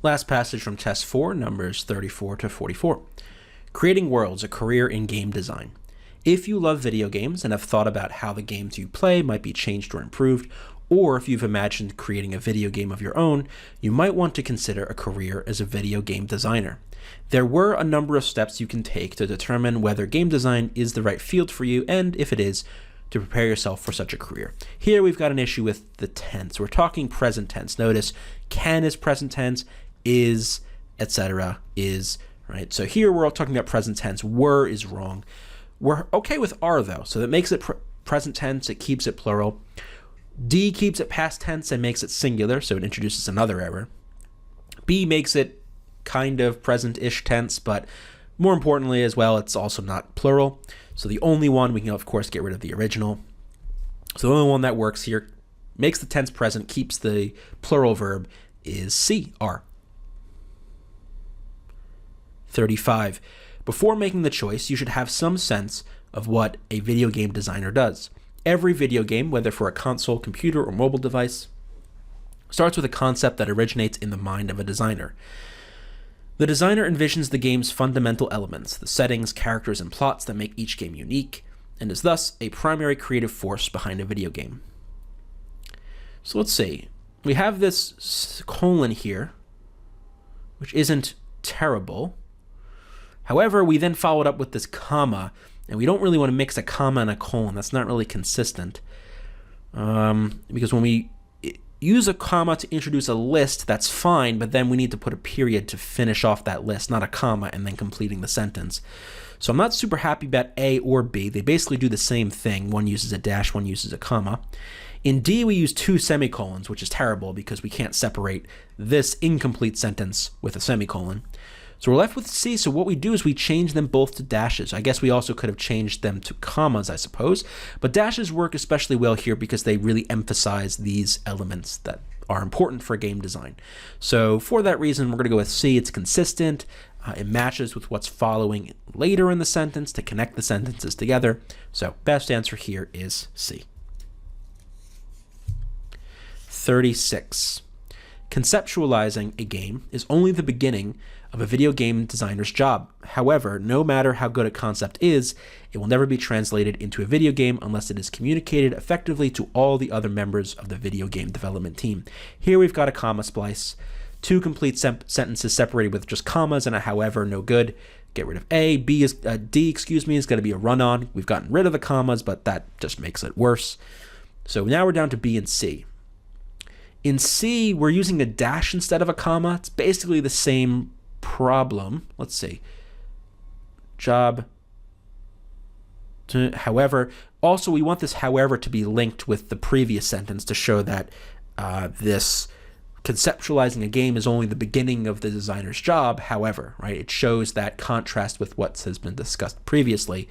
Last passage from test 4, numbers 34 to 44. Creating worlds, a career in game design. If you love video games and have thought about how the games you play might be changed or improved, or if you've imagined creating a video game of your own, you might want to consider a career as a video game designer. There were a number of steps you can take to determine whether game design is the right field for you, and if it is, to prepare yourself for such a career. Here we've got an issue with the tense. We're talking present tense. Notice can is present tense, is, etc. is, right? So here we're all talking about present tense. Were is wrong. We're okay with are though, so that makes it present tense, it keeps it plural. D keeps it past tense and makes it singular, so it introduces another error. B makes it kind of present-ish tense, but more importantly as well, it's also not plural. So the only one, we can of course get rid of the original. So the only one that works here, makes the tense present, keeps the plural verb, is C, are. 35. Before making the choice, you should have some sense of what a video game designer does. Every video game, whether for a console, computer, or mobile device, starts with a concept that originates in the mind of a designer. The designer envisions the game's fundamental elements, the settings, characters, and plots that make each game unique, and is thus a primary creative force behind a video game. So let's see. We have this colon here, which isn't terrible. However, we then follow it up with this comma, and we don't really want to mix a comma and a colon. That's not really consistent. Because when we use a comma to introduce a list, that's fine, but then we need to put a period to finish off that list, not a comma, and then completing the sentence. So I'm not super happy about A or B. They basically do the same thing. One uses a dash, one uses a comma. In D, we use 2 semicolons, which is terrible because we can't separate this incomplete sentence with a semicolon. So we're left with C, so what we do is we change them both to dashes. I guess we also could have changed them to commas, I suppose, but dashes work especially well here because they really emphasize these elements that are important for game design. So for that reason, we're going to go with C. It's consistent. It matches with what's following later in the sentence to connect the sentences together. So best answer here is C. 36. Conceptualizing a game is only the beginning of a video game designer's job. However, no matter how good a concept is, it will never be translated into a video game unless it is communicated effectively to all the other members of the video game development team. Here we've got a comma splice, 2 complete sentences separated with just commas and a however, no good. Get rid of A. D is going to be a run-on. We've gotten rid of the commas, but that just makes it worse. So now we're down to B and C. In C, we're using a dash instead of a comma. It's basically the same problem. Let's see. Job. However, also we want this however to be linked with the previous sentence to show that this conceptualizing a game is only the beginning of the designer's job. However, right, it shows that contrast with what has been discussed previously.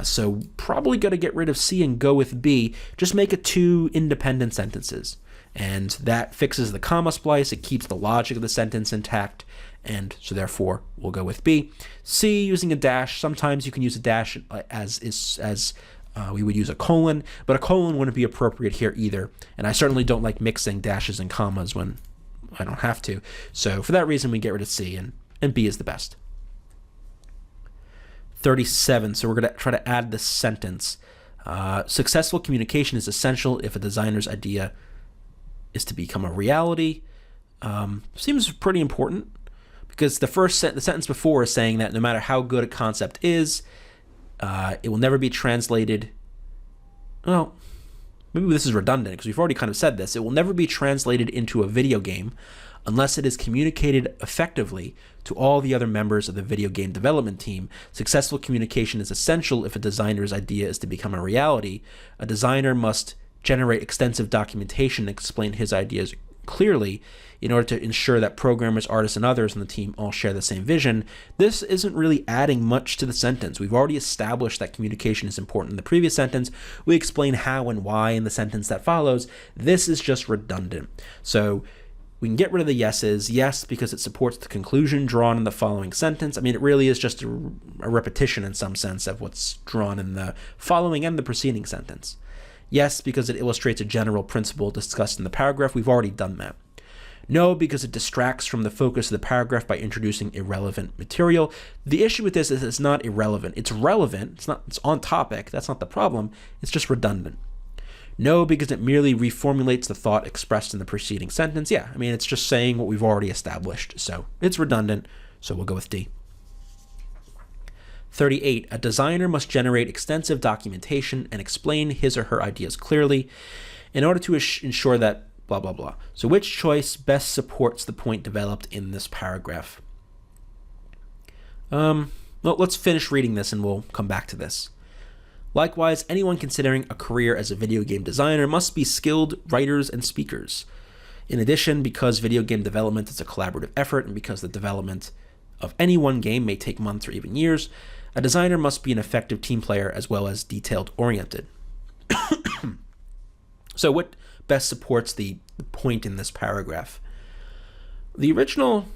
So probably going to get rid of C and go with B. Just make it 2 independent sentences. And that fixes the comma splice. It keeps the logic of the sentence intact. And so therefore, we'll go with B. C, using a dash. Sometimes you can use a dash as we would use a colon, but a colon wouldn't be appropriate here either. And I certainly don't like mixing dashes and commas when I don't have to. So for that reason, we get rid of C, and B is the best. 37, so we're going to try to add this sentence. Successful communication is essential if a designer's idea is to become a reality. Seems pretty important because the sentence before is saying that no matter how good a concept is, it will never be translated. Well, maybe this is redundant because we've already kind of said this. It will never be translated into a video game unless it is communicated effectively to all the other members of the video game development team. Successful communication is essential if a designer's idea is to become a reality. A designer must generate extensive documentation and explain his ideas clearly in order to ensure that programmers, artists, and others on the team all share the same vision. This isn't really adding much to the sentence. We've already established that communication is important in the previous sentence. We explain how and why in the sentence that follows. This is just redundant. So we can get rid of the yeses. Yes, because it supports the conclusion drawn in the following sentence. I mean, it really is just a repetition in some sense of what's drawn in the following and the preceding sentence. Yes, because it illustrates a general principle discussed in the paragraph. We've already done that. No, because it distracts from the focus of the paragraph by introducing irrelevant material. The issue with this is it's not irrelevant. It's relevant. It's on topic. That's not the problem. It's just redundant. No, because it merely reformulates the thought expressed in the preceding sentence. Yeah, I mean, it's just saying what we've already established. So it's redundant. So we'll go with D. 38. A designer must generate extensive documentation and explain his or her ideas clearly in order to ensure that blah, blah, blah. So which choice best supports the point developed in this paragraph? Well, let's finish reading this and we'll come back to this. Likewise, anyone considering a career as a video game designer must be skilled writers and speakers. In addition, because video game development is a collaborative effort and because the development of any one game may take months or even years, a designer must be an effective team player as well as detailed-oriented. So what best supports the point in this paragraph? The original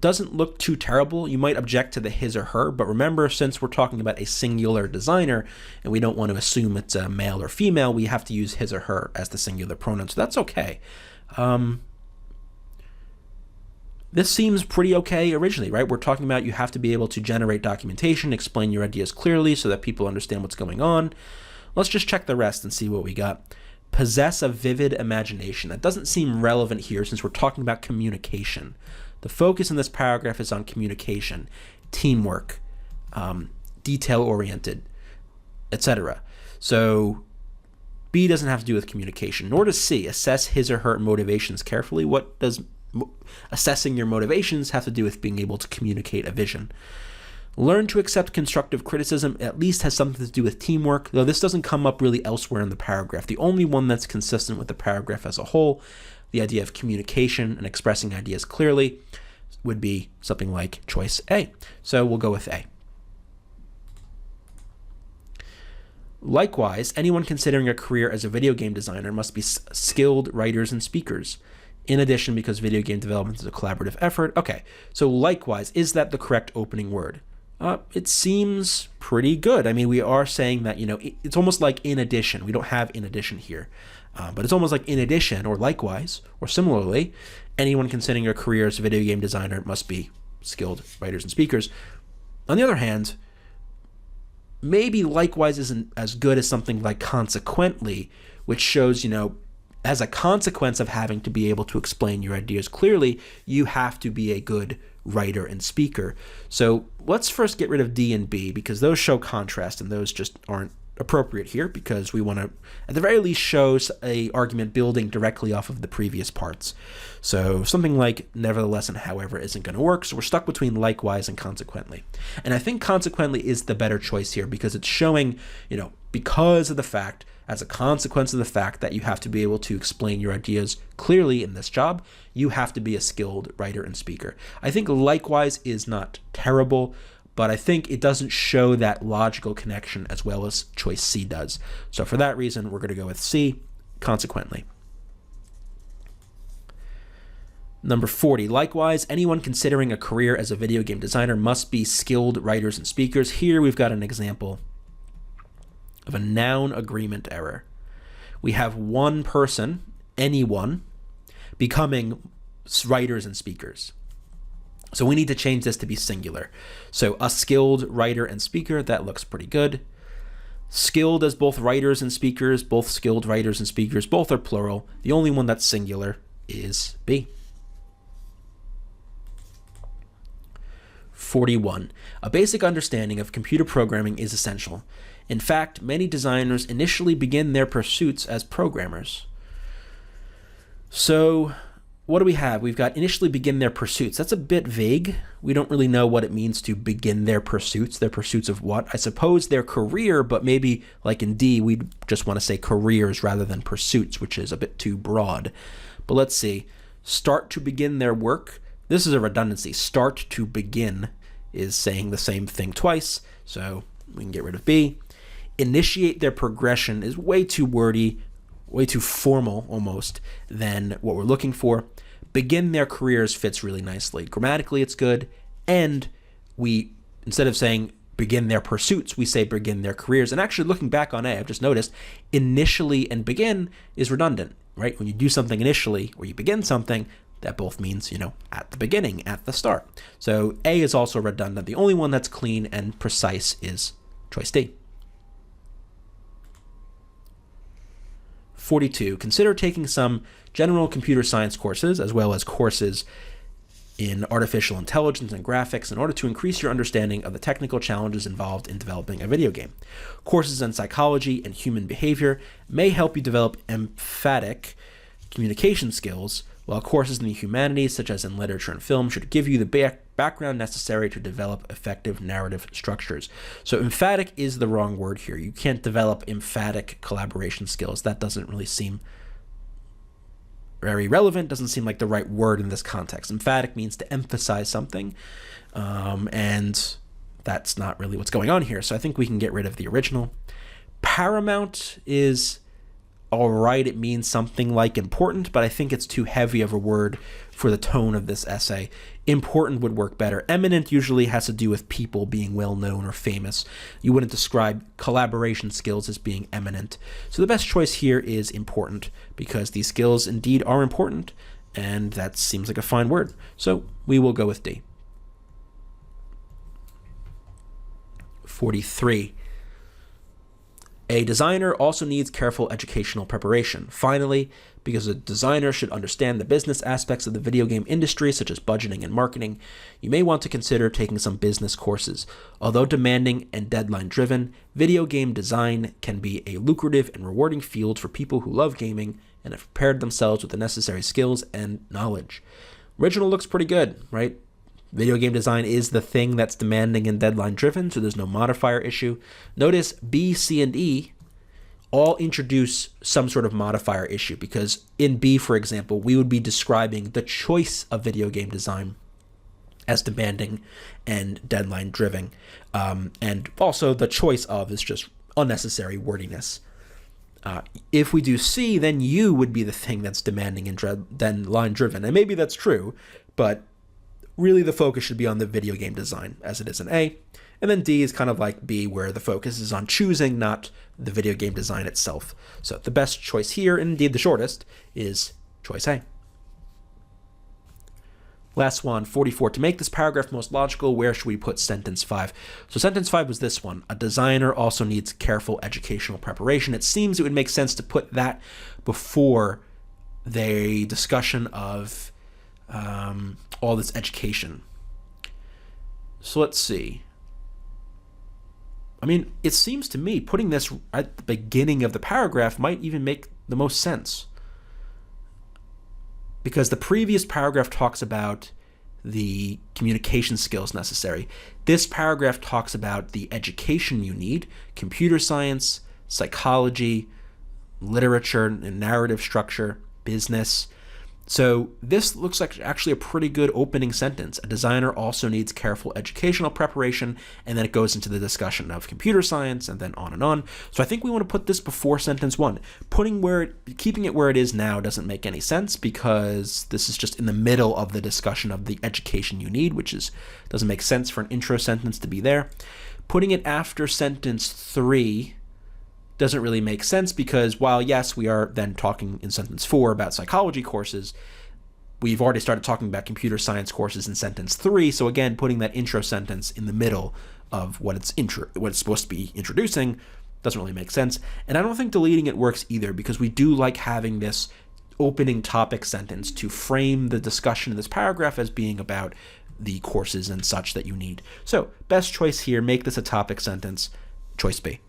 doesn't look too terrible. You might object to the his or her, but remember, since we're talking about a singular designer and we don't want to assume it's a male or female, we have to use his or her as the singular pronoun, so that's okay. This seems pretty okay originally, right? We're talking about you have to be able to generate documentation, explain your ideas clearly so that people understand what's going on. Let's just check the rest and see what we got. Possess a vivid imagination. That doesn't seem relevant here since we're talking about communication. The focus in this paragraph is on communication, teamwork, detail-oriented, etc. So B doesn't have to do with communication, nor does C. Assess his or her motivations carefully. What does assessing your motivations have to do with being able to communicate a vision? Learn to accept constructive criticism at least has something to do with teamwork, though this doesn't come up really elsewhere in the paragraph. The only one that's consistent with the paragraph as a whole, the idea of communication and expressing ideas clearly, would be something like choice A. So we'll go with A. Likewise, anyone considering a career as a video game designer must be skilled writers and speakers. In addition, because video game development is a collaborative effort. Okay, so likewise, is that the correct opening word? It seems pretty good. I mean, we are saying that, it's almost like in addition. We don't have in addition here. But it's almost like in addition, or likewise, or similarly, anyone considering a career as a video game designer must be skilled writers and speakers. On the other hand, maybe likewise isn't as good as something like consequently, which shows, as a consequence of having to be able to explain your ideas clearly, you have to be a good writer and speaker. So let's first get rid of D and B because those show contrast and those just aren't appropriate here because we want to, at the very least, show a argument building directly off of the previous parts. So something like nevertheless and however isn't going to work, so we're stuck between likewise and consequently. And I think consequently is the better choice here because it's showing, because of the fact, as a consequence of the fact that you have to be able to explain your ideas clearly in this job, you have to be a skilled writer and speaker. I think likewise is not terrible, but I think it doesn't show that logical connection as well as choice C does. So for that reason, we're going to go with C, consequently. Number 40, likewise, anyone considering a career as a video game designer must be skilled writers and speakers. Here we've got an example of a noun agreement error. We have one person, anyone, becoming writers and speakers. So we need to change this to be singular. So a skilled writer and speaker, that looks pretty good. Skilled as both writers and speakers, both skilled writers and speakers, both are plural. The only one that's singular is B. 41. A basic understanding of computer programming is essential. In fact, many designers initially begin their pursuits as programmers. So what do we have? We've got initially begin their pursuits. That's a bit vague. We don't really know what it means to begin their pursuits. Their pursuits of what? I suppose their career, but maybe like in D, we'd just want to say careers rather than pursuits, which is a bit too broad. But let's see. Start to begin their work. This is a redundancy. Start to begin is saying the same thing twice, so we can get rid of B. Initiate their progression is way too wordy, way too formal almost than what we're looking for. Begin their careers fits really nicely. Grammatically, it's good, and we, instead of saying begin their pursuits, we say begin their careers. And actually, looking back on A, I've just noticed initially and begin is redundant. right? When you do something initially or you begin something, that both means, at the beginning, at the start. So A is also redundant. The only one that's clean and precise is choice D. 42. Consider taking some general computer science courses as well as courses in artificial intelligence and graphics in order to increase your understanding of the technical challenges involved in developing a video game. Courses in psychology and human behavior may help you develop emphatic communication skills, while courses in the humanities, such as in literature and film, should give you the background necessary to develop effective narrative structures. So emphatic is the wrong word here. You can't develop emphatic collaboration skills. That doesn't really seem very relevant, doesn't seem like the right word in this context. Emphatic means to emphasize something, and that's not really what's going on here. So I think we can get rid of the original. Paramount is all right. It means something like important, but I think it's too heavy of a word for the tone of this essay. Important would work better. Eminent usually has to do with people being well known or famous. You wouldn't describe collaboration skills as being eminent. So the best choice here is important, because these skills indeed are important, and that seems like a fine word. So we will go with D. 43. A designer also needs careful educational preparation. Finally, because a designer should understand the business aspects of the video game industry, such as budgeting and marketing, you may want to consider taking some business courses. Although demanding and deadline-driven, video game design can be a lucrative and rewarding field for people who love gaming and have prepared themselves with the necessary skills and knowledge. Original looks pretty good, right? Video game design is the thing that's demanding and deadline-driven, so there's no modifier issue. Notice B, C, and E all introduce some sort of modifier issue, because in B, for example, we would be describing the choice of video game design as demanding and deadline-driven, and also the choice of is just unnecessary wordiness. If we do C, then U would be the thing that's demanding and deadline-driven, and maybe that's true, but really the focus should be on the video game design, as it is in A. And then D is kind of like B, where the focus is on choosing, not the video game design itself. So the best choice here, and indeed the shortest, is choice A. Last one, 44. To make this paragraph most logical, where should we put sentence 5? So sentence 5 was this one. A designer also needs careful educational preparation. It seems it would make sense to put that before the discussion of all this education. So let's see. I mean, it seems to me putting this at the beginning of the paragraph might even make the most sense, because the previous paragraph talks about the communication skills necessary. This paragraph talks about the education you need: computer science, psychology, literature and narrative structure, business. So this looks like actually a pretty good opening sentence. A designer also needs careful educational preparation, and then it goes into the discussion of computer science and then on and on. So I think we want to put this before sentence 1. Keeping it where it is now doesn't make any sense, because this is just in the middle of the discussion of the education you need, which doesn't make sense for an intro sentence to be there. Putting it after sentence 3 doesn't really make sense, because while yes, we are then talking in sentence 4 about psychology courses, we've already started talking about computer science courses in sentence 3. So again, putting that intro sentence in the middle of what it's supposed to be introducing doesn't really make sense. And I don't think deleting it works either, because we do like having this opening topic sentence to frame the discussion of this paragraph as being about the courses and such that you need. So best choice here, make this a topic sentence, choice B.